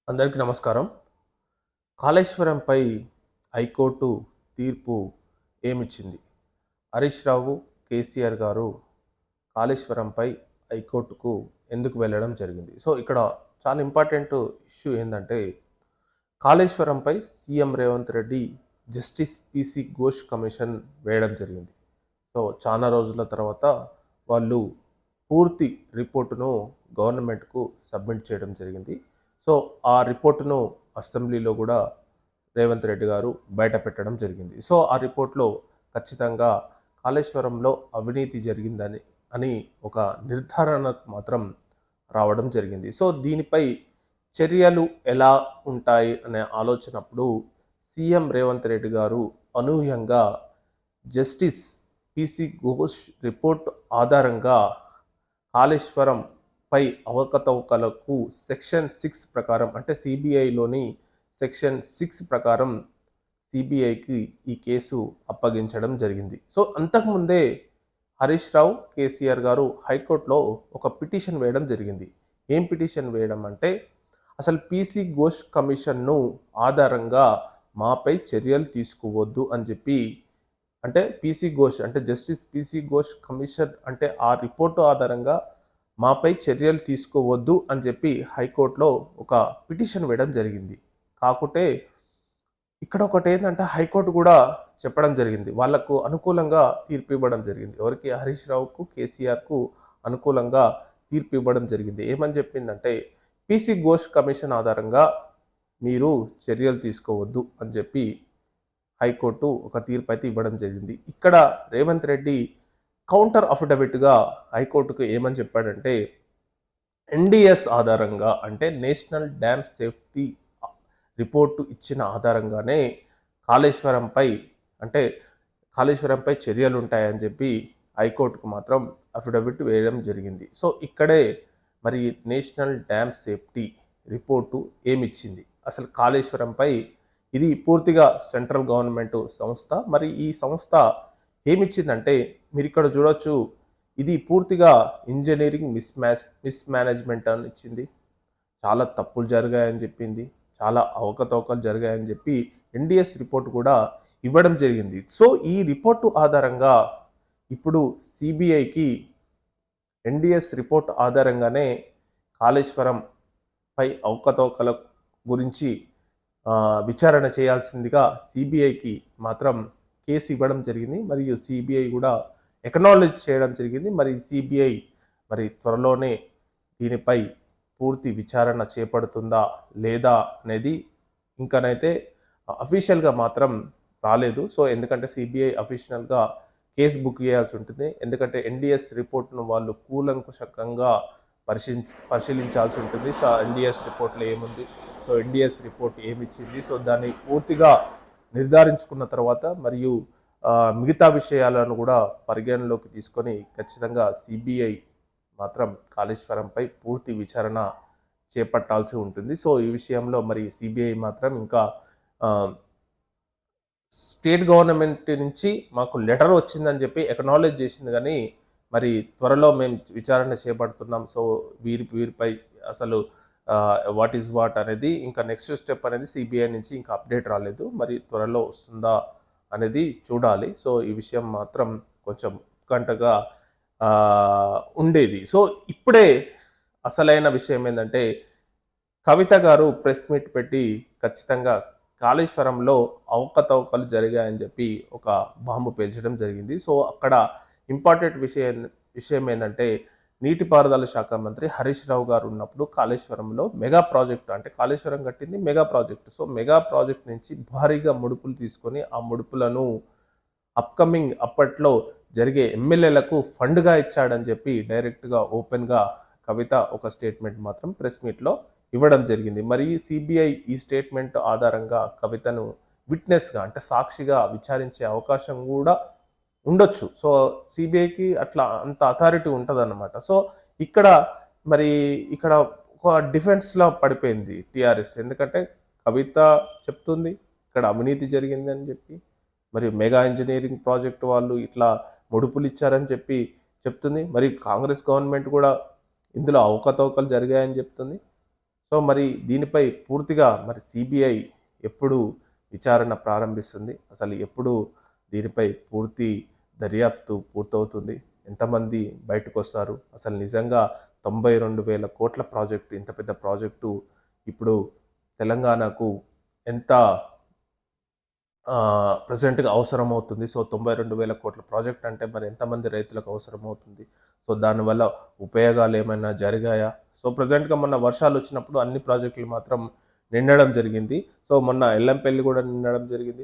అందరికీ నమస్కారం. కాళేశ్వరంపై హైకోర్టు తీర్పు ఏమిచ్చింది? హరీష్ రావు, కేసీఆర్ గారు కాళేశ్వరంపై హైకోర్టుకు ఎందుకు వెళ్ళడం జరిగింది? సో, ఇక్కడ చాలా ఇంపార్టెంట్ ఇష్యూ ఏందంటే, కాళేశ్వరంపై CM Revanth Reddy justice PC Ghosh commission వేయడం జరిగింది. సో, చాలా రోజుల తర్వాత వాళ్ళు పూర్తి రిపోర్టును గవర్నమెంట్‌కు సబ్మిట్ చేయడం జరిగింది. సో, ఆ రిపోర్టును అసెంబ్లీలో గూడా రేవంత్ రెడ్డి గారు బయట పెట్టడం జరిగింది. సో, ఆ రిపోర్ట్‌లో ఖచ్చితంగా కాళేశ్వరంలో అవినీతి జరిగిందని ఒక నిర్ధారణకు మాత్రం రావడం జరిగింది. సో, దీనిపై చర్యలు ఎలా ఉంటాయి అనే ఆలోచనప్పుడు సీఎం రేవంత్ రెడ్డి గారు అనూహ్యంగా జస్టిస్ పీసీ ఘోష్ రిపోర్ట్ ఆధారంగా కాళేశ్వరం పై అవకతవకలకు సెక్షన్ 6 ప్రకారం అంటే సిబిఐలోని సెక్షన్ 6 ప్రకారం సిబిఐకి ఈ కేసు అప్పగించడం జరిగింది. సో, అంతకుముందే హరీష్ రావు, కేసీఆర్ గారు హైకోర్టులో ఒక పిటిషన్ వేయడం జరిగింది. ఏం పిటిషన్ వేయడం అంటే, అసలు పీసీ ఘోష్ కమిషన్ను ఆధారంగా మాపై చర్యలు తీసుకోవద్దు అని చెప్పి, అంటే పీసీ ఘోష్ అంటే జస్టిస్ పీసీ ఘోష్ కమిషన్ అంటే ఆ రిపోర్టు ఆధారంగా మాపై చర్యలు తీసుకోవద్దు అని చెప్పి హైకోర్టులో ఒక పిటిషన్ వేయడం జరిగింది. కాకుంటే ఇక్కడ ఒకటేందంటే హైకోర్టు కూడా చెప్పడం జరిగింది. వాళ్లకు అనుకూలంగా తీర్పు ఇవ్వడం జరిగింది. ఎవరికి? హరీష్ రావుకు, కేసీఆర్‌కు అనుకూలంగా తీర్పు ఇవ్వడం జరిగింది. ఏమని చెప్పిందంటే, పీసీ ఘోష్ కమిషన్ ఆధారంగా మీరు చర్యలు తీసుకోవద్దు అని చెప్పి హైకోర్టు ఒక తీర్పు అయితే ఇవ్వడం జరిగింది. ఇక్కడ రేవంత్ రెడ్డి కౌంటర్ అఫిడవిట్‌గా హైకోర్టుకు ఏమని చెప్పాడంటే, ఎన్‌డీఎస్ ఆధారంగా అంటే నేషనల్ డ్యామ్ సేఫ్టీ రిపోర్టు ఇచ్చిన ఆధారంగానే కాళేశ్వరంపై అంటే కాళేశ్వరంపై చర్యలు ఉంటాయని చెప్పి హైకోర్టుకు మాత్రం అఫిడవిట్ వేయడం జరిగింది. సో, ఇక్కడే మరి నేషనల్ డ్యామ్ సేఫ్టీ రిపోర్టు ఏమిచ్చింది? అసలు కాళేశ్వరంపై ఇది పూర్తిగా సెంట్రల్ గవర్నమెంట్ సంస్థ. మరి ఈ సంస్థ ఏమిచ్చిందంటే, మీరు ఇక్కడ చూడొచ్చు, ఇది పూర్తిగా ఇంజనీరింగ్ మిస్‌మేనేజ్‌మెంట్ అని ఇచ్చింది. చాలా తప్పులు జరిగాయని చెప్పింది. చాలా అవకతవకలు జరిగాయని చెప్పి ఎన్‌డీఎస్ రిపోర్ట్ కూడా ఇవ్వడం జరిగింది. సో, ఈ రిపోర్టు ఆధారంగా ఇప్పుడు సిబిఐకి ఎన్‌డీఎస్ రిపోర్ట్ ఆధారంగానే కాళేశ్వరంపై అవకతవకల గురించి విచారణ చేయాల్సిందిగా సిబిఐకి మాత్రం కేసు ఇవ్వడం జరిగింది. మరియు సిబిఐ కూడా ఎక్నాలెడ్జ్ చేయడం జరిగింది. మరి సిబిఐ మరి త్వరలోనే దీనిపై పూర్తి విచారణ చేపడుతుందా లేదా అనేది ఇంకనైతే అఫీషియల్‌గా మాత్రం రాలేదు. సో, ఎందుకంటే సిబిఐ అఫీషియల్‌గా కేసు బుక్ చేయాల్సి ఉంటుంది. ఎందుకంటే ఎన్‌డీఎస్ రిపోర్ట్‌ను వాళ్ళు కూలంకుషంగా పరిశీలించాల్సి ఉంటుంది. సో, ఎన్‌డీఎస్ రిపోర్ట్‌లో ఏముంది? సో, ఎన్‌డీఎస్ రిపోర్ట్ ఏమిచ్చింది? సో, దాన్ని పూర్తిగా నిర్ధారించుకున్న తర్వాత మరియు మిగతా విషయాలను కూడా పరిగణలోకి తీసుకొని ఖచ్చితంగా సిబిఐ మాత్రం కాళేశ్వరంపై పూర్తి విచారణ చేపట్టాల్సి ఉంటుంది. సో, ఈ విషయంలో మరి సిబిఐ మాత్రం ఇంకా స్టేట్ గవర్నమెంట్ నుంచి మాకు లెటర్ వచ్చిందని చెప్పి ఎక్నాలెడ్జ్ చేసింది, కానీ మరి త్వరలో మేము విచారణ చేపడుతున్నాం. సో, వీరిపై అసలు వాట్ ఈజ్ వాట్ అనేది ఇంకా నెక్స్ట్ స్టెప్ అనేది సిబిఐ నుంచి ఇంకా అప్డేట్ రాలేదు. మరి త్వరలో వస్తుందా అనేది చూడాలి. సో, ఈ విషయం మాత్రం కొంచెం ఉత్కంఠగా ఉండేది. సో, ఇప్పుడే అసలైన విషయం ఏంటంటే, కవిత గారు ప్రెస్ మీట్ పెట్టి ఖచ్చితంగా కాళేశ్వరంలో అవకతవకలు జరిగాయని చెప్పి ఒక బాంబు పేల్చడం జరిగింది. సో, అక్కడ ఇంపార్టెంట్ విషయం ఏంటంటే, నీటిపారుదల శాఖ మంత్రి హరీష్ రావు గారు ఉన్నప్పుడు కాళేశ్వరంలో మెగా ప్రాజెక్టు అంటే కాళేశ్వరం కట్టింది mega project. So, mega project నుంచి భారీగా ముడుపులు తీసుకొని ఆ ముడుపులను అప్కమింగ్ అప్పట్లో జరిగే ఎమ్మెల్యేలకు ఫండ్గా ఇచ్చాడని చెప్పి డైరెక్ట్గా ఓపెన్గా కవిత ఒక స్టేట్మెంట్ మాత్రం ప్రెస్ మీట్లో ఇవ్వడం జరిగింది. మరి సిబిఐ ఈ స్టేట్మెంట్ ఆధారంగా కవితను విట్నెస్గా అంటే సాక్షిగా విచారించే అవకాశం కూడా ఉండొచ్చు. సో, సిబిఐకి అట్లా అంత అథారిటీ ఉంటదన్నమాట. సో, ఇక్కడ మరి ఇక్కడ ఒక డిఫెన్స్‌లో పడిపోయింది టీఆర్ఎస్. ఎందుకంటే కవిత చెప్తుంది ఇక్కడ అవినీతి జరిగిందని చెప్పి. మరి మెగా ఇంజినీరింగ్ ప్రాజెక్ట్ వాళ్ళు ఇట్లా ముడుపులు ఇచ్చారని చెప్పి చెప్తుంది. మరి కాంగ్రెస్ గవర్నమెంట్ కూడా ఇందులో అవకతవకలు జరిగాయని చెప్తుంది. సో మరి దీనిపై పూర్తిగా మరి సిబిఐ ఎప్పుడు విచారణ ప్రారంభిస్తుంది, అసలు ఎప్పుడు దీనిపై పూర్తి దర్యాప్తు పూర్తవుతుంది, ఎంతమంది బయటకు వస్తారు, అసలు నిజంగా 92,000 కోట్ల ప్రాజెక్టు, ఇంత పెద్ద ప్రాజెక్టు ఇప్పుడు తెలంగాణకు ఎంత ప్రజెంట్గా అవసరం అవుతుంది. సో 92,000 కోట్ల ప్రాజెక్ట్ అంటే మరి ఎంతమంది రైతులకు అవసరం అవుతుంది, సో దానివల్ల ఉపయోగాలు ఏమైనా జరిగాయా? సో ప్రజెంట్గా మొన్న వర్షాలు వచ్చినప్పుడు అన్ని ప్రాజెక్టులు మాత్రం నిండడం జరిగింది. సో మొన్న ఎల్లంపల్లి కూడా నిండడం జరిగింది.